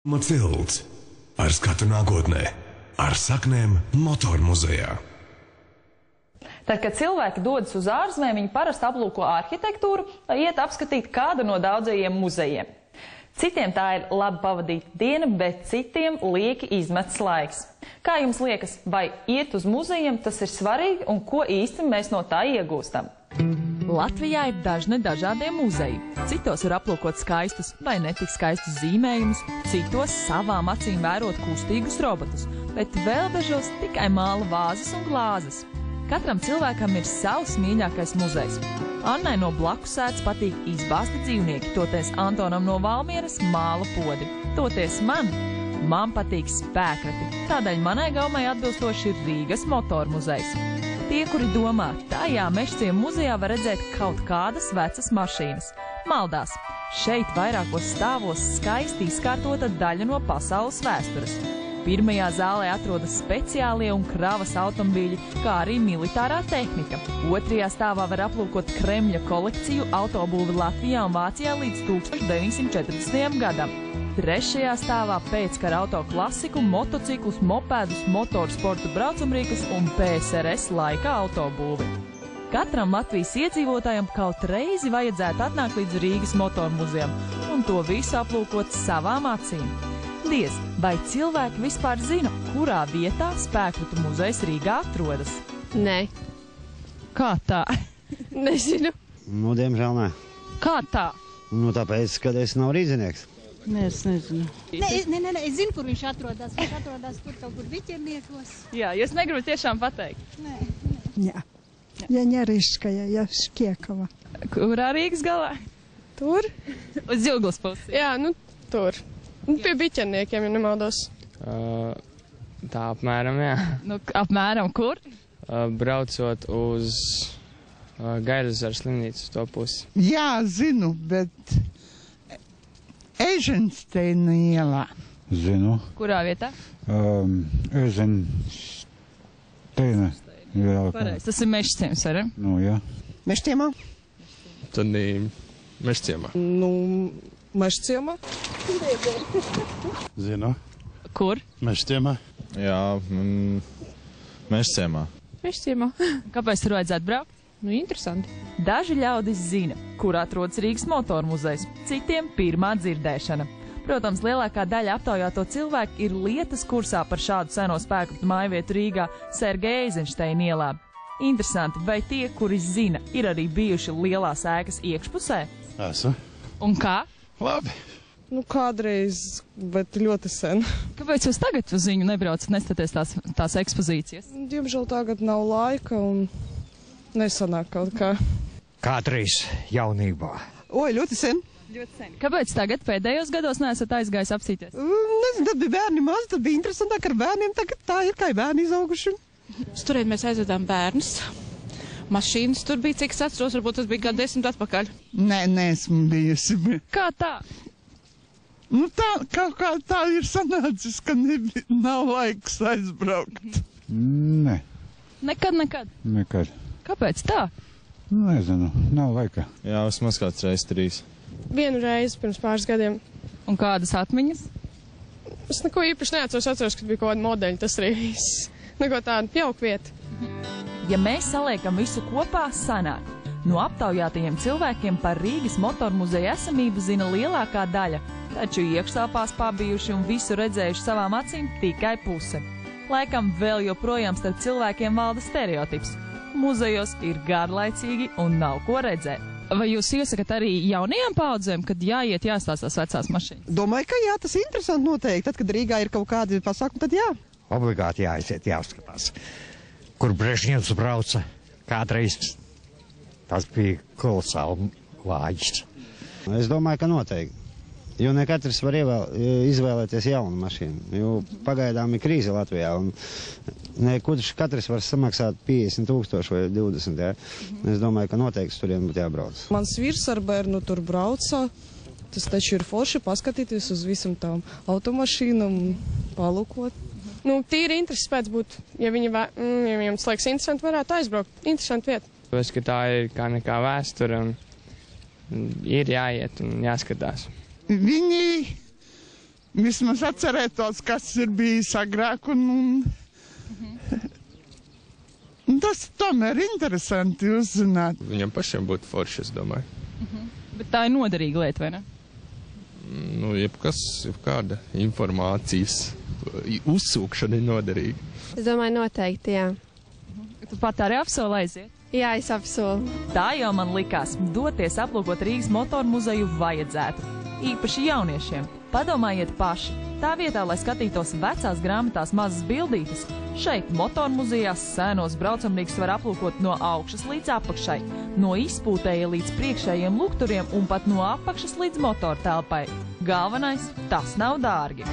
Tilts ar skatu nākotnē, ar saknēm motormuzejā. Tad, kad cilvēki dodas uz ārzemēm, viņi parasti aplūko arhitektūru, lai iet apskatīt kādu no daudzajiem muzejiem. Citiem tā ir labi pavadīta diena, bet citiem lieki izmetas laiks. Kā jums liekas, vai iet uz muzejiem tas ir svarīgi un ko īsti mēs no tā iegūstam? Latvijā ir dažni dažādie muzeji. Citos var aplūkot skaistus vai netik skaistus zīmējumus, citos savām acīm vērot kustīgus robotus, bet vēl dažos tikai māla vāzes un glāzes. Katram cilvēkam ir savs mīļākais muzejs. Annai no blakussētas patīk izbāzti dzīvnieki, toties Antonam no Valmieras māla podi. Toties man patīk spēkrati, tādēļ manai gaumai atbilstoši ir Rīgas motormuzejs. Tie, kuri domā, tajā Mežciema muzejā var redzēt kaut kādas vecas mašīnas. Maldās, šeit vairākos stāvos skaisti izkārtota daļa no pasaules vēstures. Pirmajā zālē atrodas speciālie un kravas automobīļi, kā arī militārā tehnika. Otrajā stāvā var aplūkot Kremļa kolekciju autobūvi Latvijā un Vācijā līdz 1940. gadam. Trešajā stāvā pēckara autoklasiku, motociklus, mopēdus, motorsportu braucamrīkus un PSRS laika autobūvi. Katram Latvijas iedzīvotājam kaut reizi vajadzētu atnākt līdz Rīgas motormuzejam un to visu aplūkot savām acīm. Diez, vai cilvēki vispār zina, kurā vietā spēkratu muzejs Rīgā atrodas? Nē. Kā tā? Nezinu. Nu, diemžēl nē. Kā tā? Nu, tāpēc, kad es nav rīznieks. Nē, es nezinu. Nē, es zinu, kur viņš atrodas. Viņš atrodas tur kaut kur Viķerniekos. Jā, jūs negribat tiešām pateikt? Nē. Jā. Ja Ņeriškaja, ja Škiekava. Kurā Rīgas galā? Tur? Uz Juglas pusi. Jā, nu tur. Nu, pie Viķerniekiem, ja nemaldos. Tā apmēram, jā. Nu, apmēram kur? Braucot uz Gaidazaru slimnīcu uz to pusi. Jā, zinu, bet Eizensteina ielā. Zinu. Kurā vietā? Eizensteina ielā. Pareizi, tas ir Mežciems, vai ne? Nu, jā. Mežciemā? Tad Mežciemā. Nu, Mežciemā. Zinu. Kur? Mežciemā. Jā, Mežciemā. Mežciemā. Kāpēc tur vajadzētu braukt? Nu, interesanti. Daži ļaudis zina, kur atrodas Rīgas motormuzejs, citiem pirmā dzirdēšana. Protams, lielākā daļa aptaujāto cilvēku ir lietas kursā par šādu seno spēkratu mājvietu Rīgā Sergeja Eizensteina ielā. Interesanti, vai tie, kuri zina, ir arī bijuši lielās ēkas iekšpusē? Esmu. Un kā? Labi. Nu, kādreiz, bet ļoti sen. Kāpēc jūs tagad uz viņu nebraucat, neskaties tās ekspozīcijas? Diemžēl tagad nav laika un nesanāk kaut kā. Kādreiz jaunībā. Oi, ļoti sen. Ļoti sen. Kāpēc tagad pēdējos gados neesat aizgājis apsīties? Nezinu, tad bija bērni maz, tad bija interesantāk ar bērniem, tagad tā ir, kā bērni izauguši. Turien mēs aizvedām bērnus. Mašīnas tur bija, cik es atceros, varbūt tas bija kā 10 atpakaļ. Nē, neesmu bijusi. Kā tā? Nu tā, kaut kā tā ir sanācis, ka nav laiks aizbraukt. Nē. Nekad? Kāpēc tā? Nezinu, nav laika. Jā, vismaz kāds reiz 3. Vienu reizi pirms pāris gadiem. Un kādas atmiņas? Es neko īpaši neatceros, ka bija kaut kāda modeļa, tas arī viss. Neko tādu jauku vietu. Ja mēs saliekam visu kopā, sanāk. No aptaujātajiem cilvēkiem par Rīgas motormuzeja esamību zina lielākā daļa, taču iekštelpās pabijuši un visu redzējuši savām acīm tikai puse. Laikam vēl joprojām starp cilvēkiem valda stereotips. Muzejos ir garlaicīgi un nav ko redzēt. Vai jūs iesakat arī jaunajām paudzēm, kad jāiet jāstāstās vecās mašīnas? Domāju, ka jā, tas ir interesanti noteikti. Tad, kad Rīgā ir kaut kādi pasākumi, tad jā. Obligāti jāaiziet, jāskatās. Kur Brežņevs brauca kādreiz, tas bija kolosāli lāģis. Es domāju, ka noteikti. Jo ne katrs var izvēlēties jaunu mašīnu, jo pagaidām ir krīze Latvijā, un katrs var samaksāt 50,000 vai 20, ja? Es domāju, ka noteikti turien būtu jābrauc. Mans vīrs ar bērnu tur brauca, tas taču ir forši paskatīties uz visam tām automašīnām, palūkot. Nu, tīri intereses pēc būtu, ja viņam tas liekas interesanti, varētu aizbraukt. Interesanti vieta. Tāpēc, ka tā ir kā nekā vēsture un ir jāiet un jāskatās. Viņi vismaz atcerētos, kas ir bijis agrāk, un tas tomēr interesanti uzzināt. Viņam pašiem būtu forši, es domāju. Bet tā ir noderīga lieta, vai ne? Nu, jebkāda informācijas uzsūkšana ir noderīga. Es domāju, noteikti, jā. Tu pat arī apsoli aiziet? Jā, es apsolu. Tā jau man likās, doties aplūkot Rīgas motoru muzeju vajadzētu. Īpaši jauniešiem. Padomājiet paši. Tā vietā, lai skatītos vecās grāmatās mazas bildītes, šeit motoru muzejās sēnos braucamrīkus var aplūkot no augšas līdz apakšai, no izpūtēja līdz priekšējiem lukturiem un pat no apakšas līdz motoru telpai. Galvenais, tas nav dārgi.